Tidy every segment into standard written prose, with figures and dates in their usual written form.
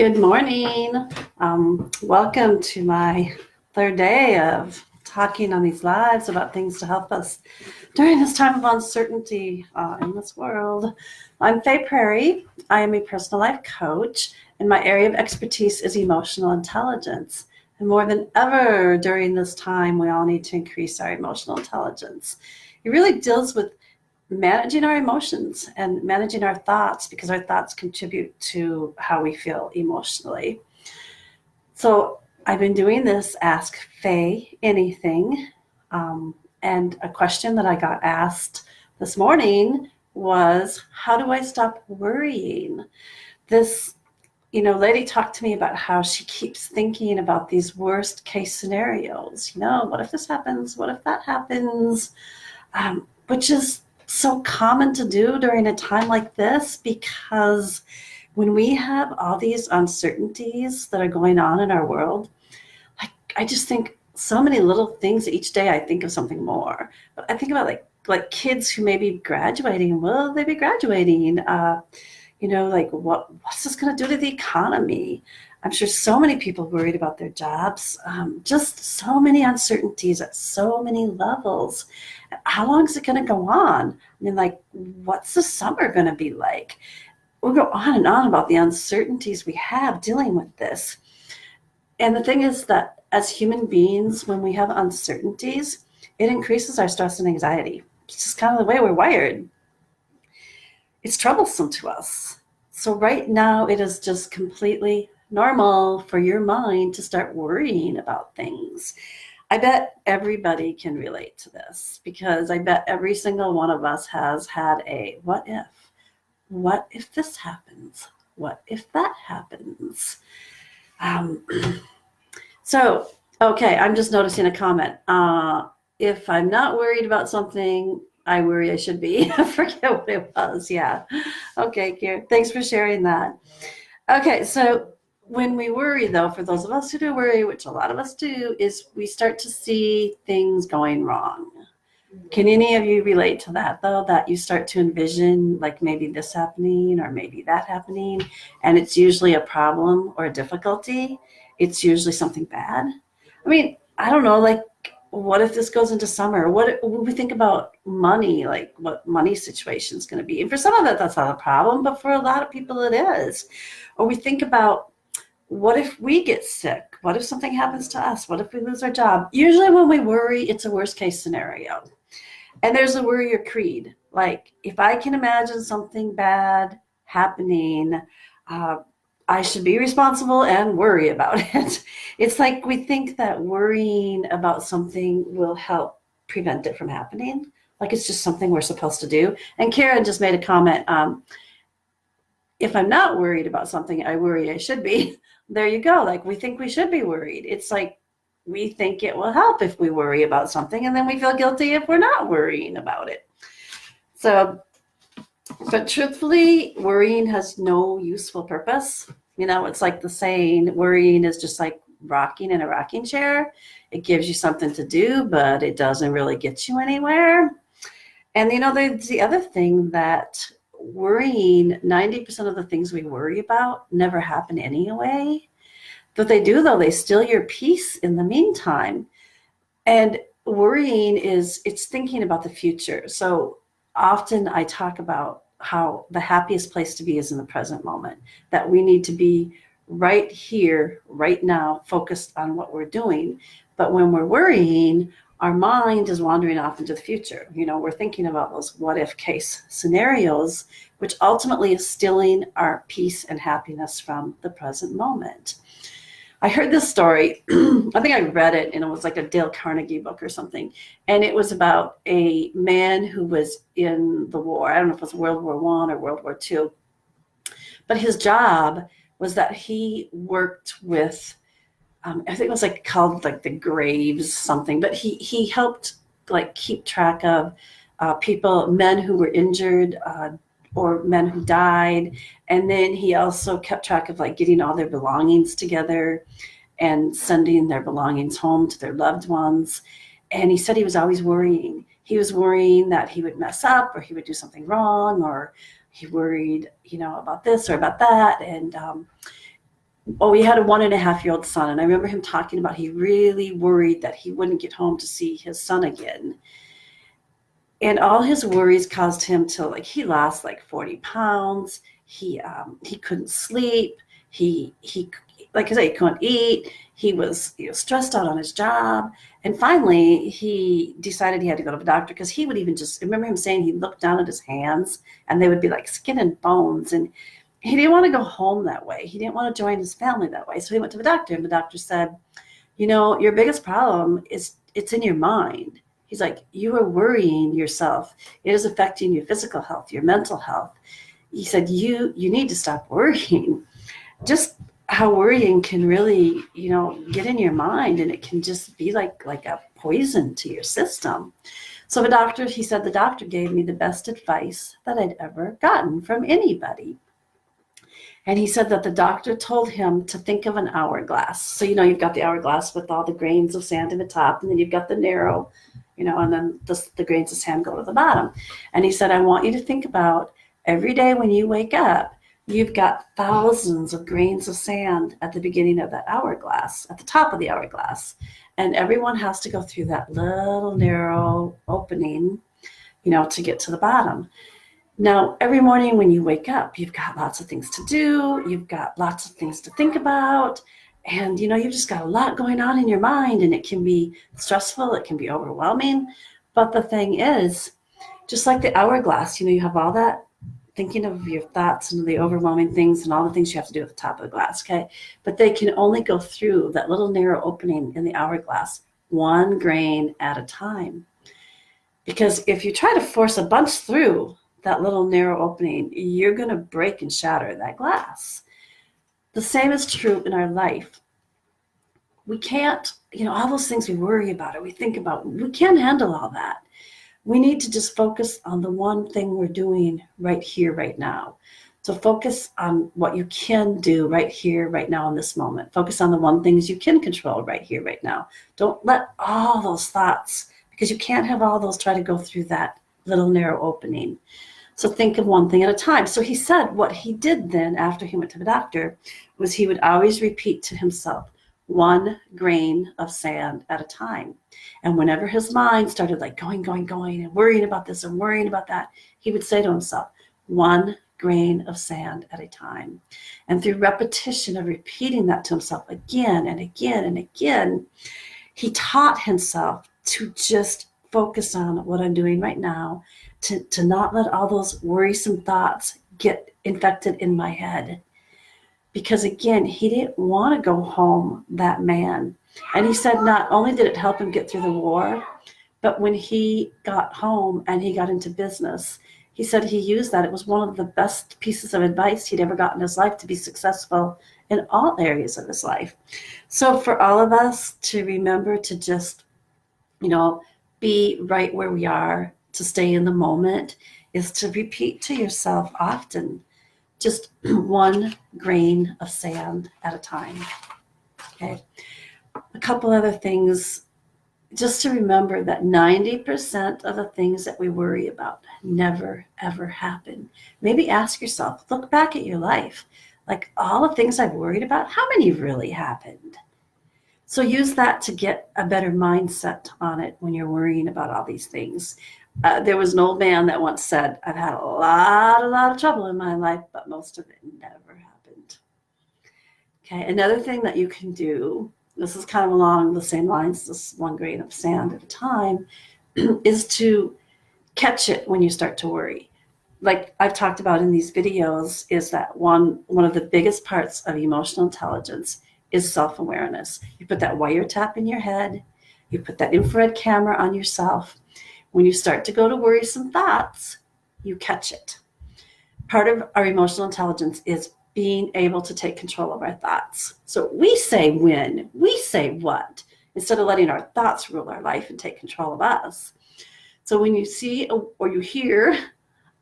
Good morning. Welcome to my third day of talking on these lives about things to help us during this time of uncertainty in this world. I'm Faye Prairie. I am a personal life coach, and my area of expertise is emotional intelligence. And more than ever during this time, we all need to increase our emotional intelligence. It really deals with managing our emotions and managing our thoughts, because our thoughts contribute to how we feel emotionally. So I've been doing this Ask Faye Anything. And a question that I got asked this morning was, how do I stop worrying? This lady talked to me about how she keeps thinking about these worst case scenarios. What if this happens? What if that happens? Which is so common to do during a time like this, because when we have all these uncertainties that are going on in our world, I just think so many little things. Each day I think of something more, but I think about like kids who may be graduating. Will they be graduating? What's this going to do to the economy? I'm sure so many people worried about their jobs. Just so many uncertainties at so many levels. How long is it going to go on? What's the summer going to be like? We'll go on and on about the uncertainties we have dealing with this. And the thing is that as human beings, when we have uncertainties, it increases our stress and anxiety. It's just kind of the way we're wired. It's troublesome to us. So right now, it is just completely normal for your mind to start worrying about things. I bet everybody can relate to this, because I bet every single one of us has had a what if. What if this happens? What if that happens? Okay, I'm just noticing a comment. If I'm not worried about something, I worry I should be. I forget what it was. Yeah. Okay, Kira, thanks for sharing that. Okay, so when we worry, though, for those of us who do worry, which a lot of us do, is we start to see things going wrong. Can any of you relate to that, though, that you start to envision like maybe this happening or maybe that happening, and it's usually a problem or a difficulty? It's usually something bad. I don't know, like, what if this goes into summer? What we think about money, like what money situation is going to be. And for some of it, that's not a problem, but for a lot of people, it is. Or we think about, what if we get sick? What if something happens to us? What if we lose our job? Usually when we worry, it's a worst case scenario. And there's a worrier creed. Like, if I can imagine something bad happening, I should be responsible and worry about it. It's like we think that worrying about something will help prevent it from happening. Like it's just something we're supposed to do. And Karen just made a comment. If I'm not worried about something, I worry I should be. There you go. Like, we think we should be worried. It's like we think it will help if we worry about something, and then we feel guilty if we're not worrying about it. But truthfully, worrying has no useful purpose. It's like the saying, worrying is just like rocking in a rocking chair. It gives you something to do, but it doesn't really get you anywhere. And there's the other thing, that worrying, 90% of the things we worry about never happen anyway. But they do, though. They steal your peace in the meantime. And worrying it's thinking about the future. So often I talk about how the happiest place to be is in the present moment, that we need to be right here, right now, focused on what we're doing. But when we're worrying, our mind is wandering off into the future. We're thinking about those what if case scenarios, which ultimately is stealing our peace and happiness from the present moment. I heard this story. I think I read it, and it was like a Dale Carnegie book or something. And it was about a man who was in the war. I don't know if it was World War I or World War II. But his job was that he worked with, I think it was like called like the graves something. But he helped like keep track of people, men who were injured, or men who died. And then he also kept track of like getting all their belongings together and sending their belongings home to their loved ones. And he said he was always worrying. He was worrying that he would mess up, or he would do something wrong, or he worried, about this or about that. And Oh, he had a 1.5-year-old son, and I remember him talking about he really worried that he wouldn't get home to see his son again. And all his worries caused him to, like, he lost like 40 pounds. He couldn't sleep. He like I said, he couldn't eat. He was stressed out on his job. And finally he decided he had to go to the doctor, because he would even just, I remember him saying he looked down at his hands and they would be like skin and bones. And he didn't want to go home that way. He didn't want to join his family that way. So he went to the doctor, and the doctor said, your biggest problem is it's in your mind. He's like, you are worrying yourself. It is affecting your physical health, your mental health. He said, you need to stop worrying. Just how worrying can really, get in your mind, and it can just be like a poison to your system. So he said the doctor gave me the best advice that I'd ever gotten from anybody. And he said that the doctor told him to think of an hourglass. So, you've got the hourglass with all the grains of sand in the top, and then you've got the narrow, and then the grains of sand go to the bottom. And he said, I want you to think about every day when you wake up, you've got thousands of grains of sand at the beginning of that hourglass, at the top of the hourglass. And everyone has to go through that little narrow opening, to get to the bottom. Now, every morning when you wake up, you've got lots of things to do. You've got lots of things to think about. And, you've just got a lot going on in your mind, and it can be stressful. It can be overwhelming. But the thing is, just like the hourglass, you have all that thinking of your thoughts and the overwhelming things and all the things you have to do at the top of the glass, okay? But they can only go through that little narrow opening in the hourglass, one grain at a time. Because if you try to force a bunch through that little narrow opening, you're going to break and shatter that glass. The same is true in our life. We can't, all those things we worry about or we think about, we can't handle all that. We need to just focus on the one thing we're doing right here, right now. So focus on what you can do right here, right now, in this moment. Focus on the one things you can control right here, right now. Don't let all those thoughts, because you can't have all those try to go through that little narrow opening. So think of one thing at a time. So he said what he did then after he went to the doctor was he would always repeat to himself, one grain of sand at a time. And whenever his mind started like going, and worrying about this and worrying about that, he would say to himself, one grain of sand at a time. And through repetition of repeating that to himself again and again and again, he taught himself to just focus on what I'm doing right now, to not let all those worrisome thoughts get infected in my head. Because again, he didn't want to go home, that man. And he said not only did it help him get through the war, but when he got home and he got into business, he said he used that. It was one of the best pieces of advice he'd ever got in his life to be successful in all areas of his life. So for all of us to remember to just, be right where we are, to stay in the moment, is to repeat to yourself often, just one grain of sand at a time. Okay. A couple other things, just to remember that 90% of the things that we worry about never, ever happen. Maybe ask yourself, look back at your life, like all the things I've worried about, how many really happened? So use that to get a better mindset on it when you're worrying about all these things. There was an old man that once said, I've had a lot of trouble in my life, but most of it never happened. Okay, another thing that you can do, this is kind of along the same lines, this one grain of sand at a time, is to catch it when you start to worry. Like I've talked about in these videos, is that one of the biggest parts of emotional intelligence is self-awareness. You put that wiretap in your head, you put that infrared camera on yourself. When you start to go to worrisome thoughts, you catch it. Part of our emotional intelligence is being able to take control of our thoughts. So we say when, we say what, instead of letting our thoughts rule our life and take control of us. So when you see or you hear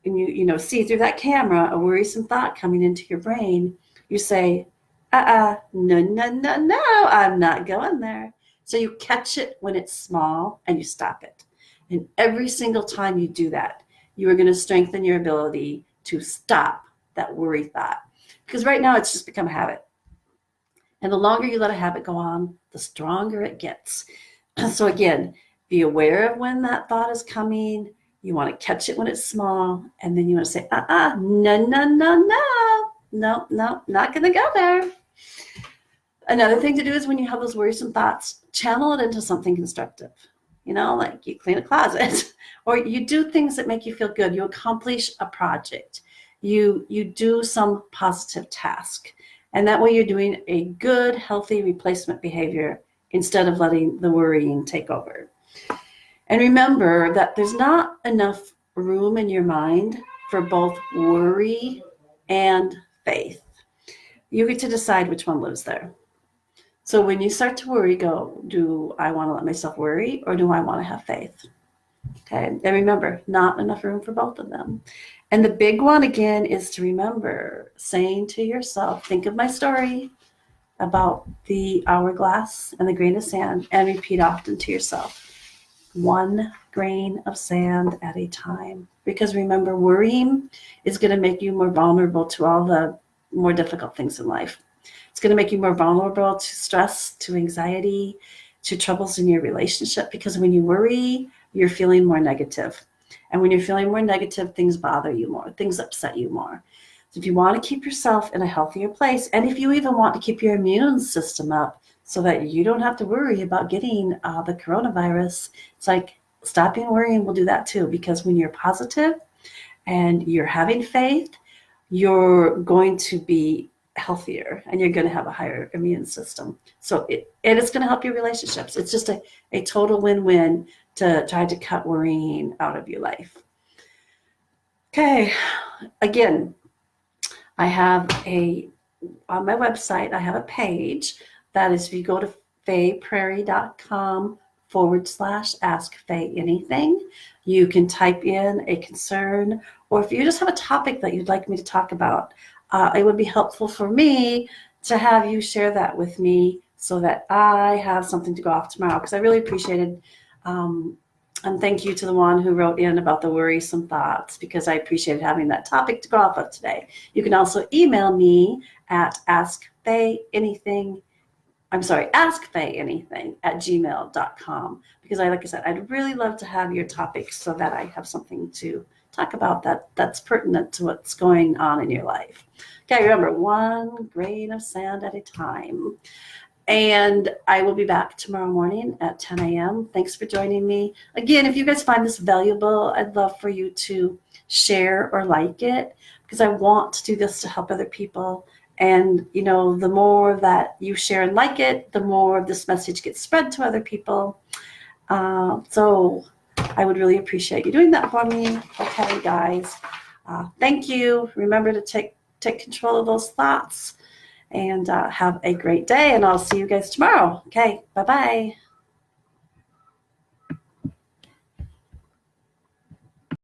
and you see through that camera a worrisome thought coming into your brain, you say, no, I'm not going there. So you catch it when it's small and you stop it. And every single time you do that, you are going to strengthen your ability to stop that worry thought. Because right now it's just become a habit. And the longer you let a habit go on, the stronger it gets. So again, be aware of when that thought is coming. You want to catch it when it's small, and then you want to say, no, no, no, no, no, no, not going to go there. Another thing to do is when you have those worrisome thoughts, channel it into something constructive. Like you clean a closet or you do things that make you feel good. You accomplish a project. You do some positive task. And that way you're doing a good, healthy replacement behavior instead of letting the worrying take over. And remember that there's not enough room in your mind for both worry and faith. You get to decide which one lives there. So when you start to worry, go, do I want to let myself worry or do I want to have faith? Okay. And remember, not enough room for both of them. And the big one again is to remember saying to yourself, think of my story about the hourglass and the grain of sand, and repeat often to yourself, 1 grain of sand at a time. Because remember, worrying is going to make you more vulnerable to all the more difficult things in life. It's going to make you more vulnerable to stress, to anxiety, to troubles in your relationship. Because when you worry, you're feeling more negative. And when you're feeling more negative, things bother you more. Things upset you more. So if you want to keep yourself in a healthier place, and if you even want to keep your immune system up so that you don't have to worry about getting the coronavirus, it's like stopping worrying will do that too. Because when you're positive and you're having faith, you're going to be healthier and you're going to have a higher immune system. So it's going to help your relationships. It's just a total win-win to try to cut worrying out of your life. Okay. Again, I have on my website, I have a page that is, if you go to fayeprairie.com/ask Faye anything, you can type in a concern, or if you just have a topic that you'd like me to talk about, it would be helpful for me to have you share that with me so that I have something to go off tomorrow, because I really appreciated, and thank you to the one who wrote in about the worrisome thoughts, because I appreciated having that topic to go off of today. You can also email me at askfayeanything@gmail.com, because like I said, I'd really love to have your topics so that I have something to talk about that's pertinent to what's going on in your life. Okay, remember, 1 grain of sand at a time. And I will be back tomorrow morning at 10 a.m. Thanks for joining me. Again, if you guys find this valuable, I'd love for you to share or like it, because I want to do this to help other people. And, the more that you share and like it, the more this message gets spread to other people. So I would really appreciate you doing that for me. Okay, guys. Thank you. Remember to take control of those thoughts, and have a great day. And I'll see you guys tomorrow. Okay, bye-bye.